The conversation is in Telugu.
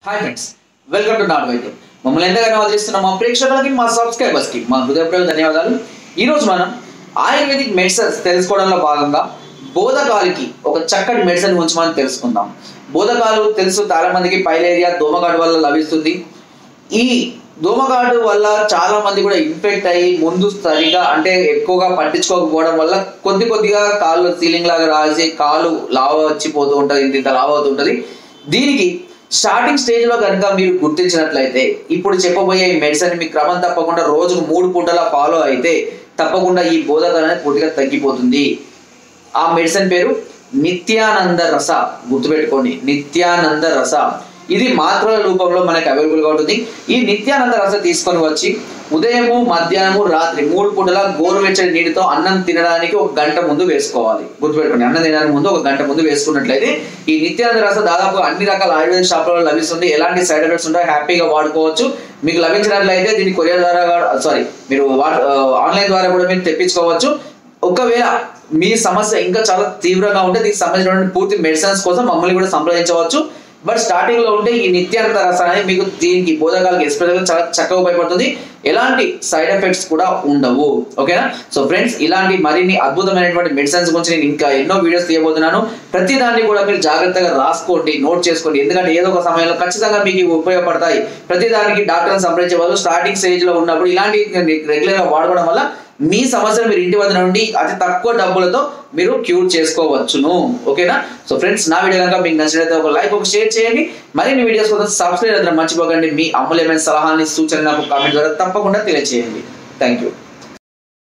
Hi friends, welcome to not వైద్యం. మమ్మల్ని ఎంతగానో ఆదరిస్తున్న మా ప్రేక్షకులకి, మా సబ్స్క్రైబర్స్కి మా హృదయపూర్వక ధన్యవాదాలు. ఈరోజు మనం ఆయుర్వేదిక్ మెడిసిన్స్ తెలుసుకోవడంలో భాగంగా బోధకాలకి ఒక చక్కటి మెడిసిన్ గురించి మనం తెలుసుకుందాం. బోధకాలు తెలుసు చాలా మందికి, పైలేరియా దోమకాటు వల్ల లభిస్తుంది. ఈ దోమకాటు వల్ల చాలా మంది కూడా ఇన్ఫెక్ట్ అయ్యి ముందు సరిగా అంటే ఎక్కువగా పట్టించుకోకపోవడం వల్ల కొద్దిగా కాళ్ళు సీలింగ్ లాగా రాసి కాలు లావ వచ్చిపోతూ ఉంటుంది, ఇంత లావ అవుతుంటుంది. దీనికి స్టార్టింగ్ స్టేజ్ లో కనుక మీరు గుర్తించినట్లయితే ఇప్పుడు చెప్పబోయే ఈ మెడిసిన్ మీ క్రమం తప్పకుండా రోజుకు 3 పూటల ఫాలో అయితే తప్పకుండా ఈ బోధకాలు అనేది పూర్తిగా తగ్గిపోతుంది. ఆ మెడిసిన్ పేరు నిత్యానంద రస. గుర్తుపెట్టుకోండి, నిత్యానంద రస. ఇది మాత్రల రూపంలో మనకు అవైలబుల్ గా ఉంటుంది. ఈ నిత్యానంద రస తీసుకొని వచ్చి ఉదయము, మధ్యాహ్నము, రాత్రి 3 పూటల గోరువెచ్చని నీటితో అన్నం తినడానికి 1 గంట ముందు వేసుకోవాలి. గుర్తుపెట్టుకోండి, అన్నం తినడానికి ముందు 1 గంట ముందు వేసుకున్నట్లయితే ఈ నిత్యానంద రస దాదాపు అన్ని రకాల ఆయుర్వేద షాపులలో లభిస్తుంది. ఎలాంటి సైడ్ ఎఫెక్ట్స్ ఉంటాయి, హ్యాపీగా వాడుకోవచ్చు. మీకు లభించినట్లయితే దీన్ని కొరియర్ ద్వారా మీరు ఆన్లైన్ ద్వారా కూడా మీరు తెప్పించుకోవచ్చు. ఒకవేళ మీ సమస్య ఇంకా చాలా తీవ్రంగా ఉంటే దీనికి సంబంధించిన పూర్తి మెడిసిన్స్ కోసం మమ్మల్ని కూడా సంప్రదించవచ్చు. బట్ స్టార్టింగ్ లో ఉంటే ఈ నిత్యానంద రస అనేది మీకు దీనికి బోధకాలకి ఎస్పెషల్గా చాలా చక్కగా ఉపయోగపడుతుంది. ఎలాంటి సైడ్ ఎఫెక్ట్స్ కూడా ఉండవు. ఓకేనా? సో ఫ్రెండ్స్, ఇలాంటి మరిన్ని అద్భుతమైనటువంటి మెడిసిన్స్ గురించి నేను ఇంకా ఎన్నో వీడియోస్ తీయబోతున్నాను. ప్రతి దాన్ని కూడా మీరు జాగ్రత్తగా రాసుకోండి, నోట్ చేసుకోండి. ఎందుకంటే ఏదో ఒక సమయంలో ఖచ్చితంగా మీకు ఉపయోగపడతాయి. ప్రతి దానికి డాక్టర్ని సంప్రదించే వాళ్ళు స్టార్టింగ్ స్టేజ్ లో ఉన్నప్పుడు ఇలాంటి రెగ్యులర్ గా వాడుకోవడం వల్ల మీ సమస్యలు మీరు ఇంటి వద్ద నుండి అతి తక్కువ డబ్బులతో మీరు క్యూర్ చేసుకోవచ్చును. ఓకేనా? సో ఫ్రెండ్స్, నా వీడియో కనుక మీకు నచ్చినట్లయితే ఒక లైక్, ఒక షేర్ చేయండి. మరిన్ని వీడియోస్ కోసం సబ్స్క్రైబ్ చేయడం మర్చిపోకండి. మీ అమూల్యమైన సలహాన్ని, సూచనలు నాకు కామెంట్ ద్వారా తప్పకుండా తెలియజేయండి. Thank you.